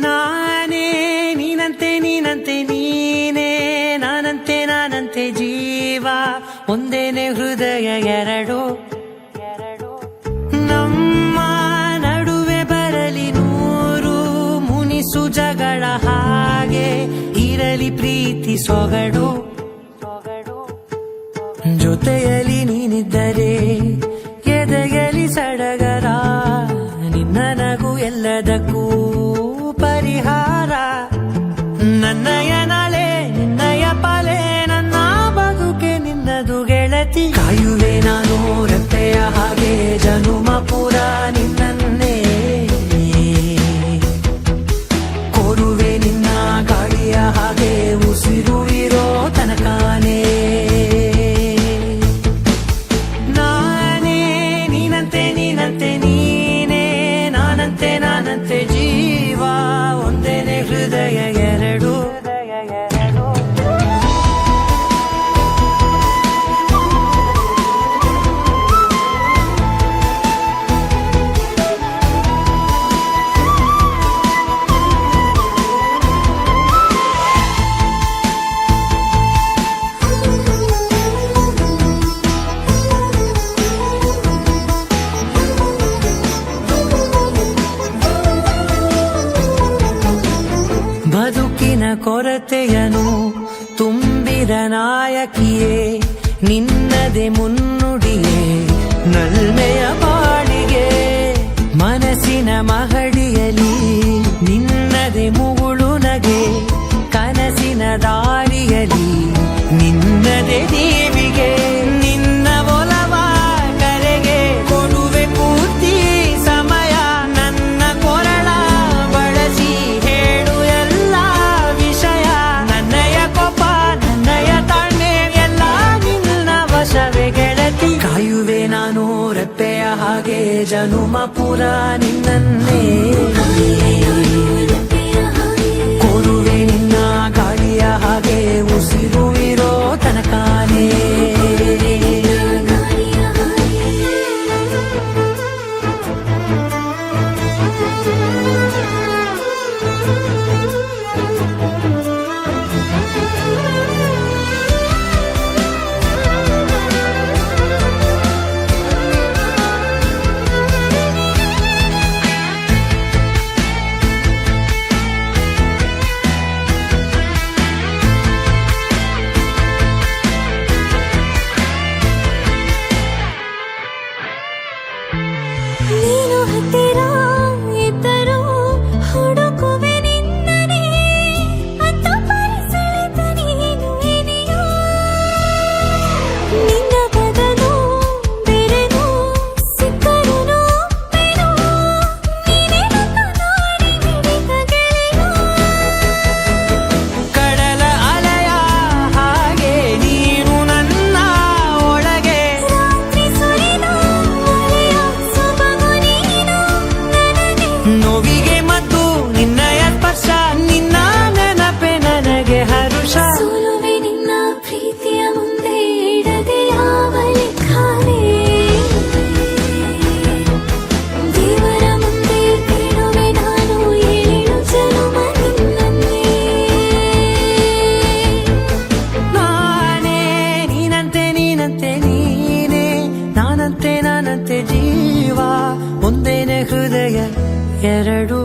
ನಾನೇ ನೀನಂತೆ ನೀನಂತೆ ನೀನೇ ನಾನಂತೆ ಜೀವ ಒಂದೇನೆ ಹೃದಯ ಎರಡು ನಮ್ಮ ನಡುವೆ ಬರಲಿ ನೂರು ಮುನಿಸು ಜಗಳ ಹಾಗೆ ಇರಲಿ ಪ್ರೀತಿ ಸೊಗಡು ಜೊತೆಯಲ್ಲಿ ನೀನಿದ್ದರೆ ಎದೆಯಲಿ ಸಡಗರ ನಿನ್ನ ನಗು ಎಲ್ಲದಕ್ಕೂ ಪರಿಹಾರ ನನ್ನಯ ನಾಳೆ ನಿನ್ನಯ ಪಾಲೆ ನನ್ನ ಬದುಕೆ ನಿನ್ನದು ಗೆಳತಿ ಕಾಯುವೆ ನಾನು ರೆಪ್ಪೆಯ ಹಾಗೆ ಜನುಮ ಪೂರ ನಿನ್ನನ್ನೇ ಕೋರುವೆ ನಿನ್ನ ಗಾಳಿಯ ಹಾಗೆ ಉಸಿರು ಇರೋ ತನಕಾನೇ ನಾನೇ ನೀನಂತೆ ನೀನಂತೆ ನೀನೇ ನಾನಂತೆ ಜೀವ ಒಂದೇನೆ ಹೃದಯ ಎರಡು ಬದುಕಿನ ಕೊರತೆಯನು ತುಂಬಿದ ನಾಯಕಿಯೇ ನಿನ್ನದೆ ಮುನ್ನುಡಿಯೇ ನಲ್ಮೆಯ ಬಾಳಿಗೆ ಮನಸ್ಸಿನ ಮಹಡಿಯಲಿ ನಿನ್ನದೆ ಮುಗುಳು ನಗೆ ಕನಸಿನ ದಾರಿಯಲಿ ನಿನ್ನದೆ ದೇವಿಗೆ ನಿನ್ನ ಒಲವ ಕರೆಗೆ ಕೊಡುವೆ ಪೂರ್ತಿ ಸಮಯ ನನ್ನ ಕೊರಳ ಬಳಸಿ ಹೇಳು ಎಲ್ಲ ವಿಷಯ ನನ್ನಯ ಕೋಪ ನನ್ನಯ ತಾಳ್ಮೆ ಎಲ್ಲ ನಿನ್ನ ವಶವೇ ಗೆಳತಿ ಕಾಯುವೆ ನಾನು ರೆಪ್ಪೆಯ ಹಾಗೆ ಜನುಮ ಪೂರ ನಿನ್ನನ್ನೇ ಕೋರುವೆ ನಿನ್ನ ಗಾಳಿಯ ಹಾಗೆ ಉಸಿರು ಇರೋ ತನಕಾನೇ ನೀನು ಹತ್ತಿರ ಇದ್ದರೂ ಹುಡುಕುವೆ ನಿನ್ನನೇ ಅಂತ ಪರಿಸಳಿತ ನೀನು ಇದೆಯೋ ನಿನ್ನ ಬದಲು ಬೆರೆದು ಸಿಕ್ಕರೂ ಬೆನು ನೀನೇ ನನ್ನ ನಾಡಿ ಮಿಡಿತ ಗೆಳೆಯೋ ಕಡಲ ಅಲೆಯ ಹಾಗೆ ನೀನು ನನ್ನ ಒಳಗೆ ರಾತ್ರಿ ಸುರಿದ ಅಲೆಯ ಸೊಬಗು ನೀನು ನನಗೆ ನೋವಿಗೆ ಮತ್ತು ನಿನ್ನಯ ಸ್ಪರ್ಶ ನಿನ್ನ ನೆನಪೆ ನನಗೆ ಹರುಷ ಸೋಲುವೆ ನಿನ್ನ ಪ್ರೀತಿಯ ಮುಂದೆ ಇಡದೆ ಯಾವ ಲೆಕ್ಕವೇ ದೇವರ ಮುಂದೆ ಬೇಡುವೆ ನಾನು ಏಳು ಜನುಮ ನಿನ್ನನ್ನೇ ನಾನೇ ನೀನಂತೆ ನೀನೇ ನಾನಂತೆ ಜೀವ ಒಂದೇನೆ ಹೃದಯ ಎರಡು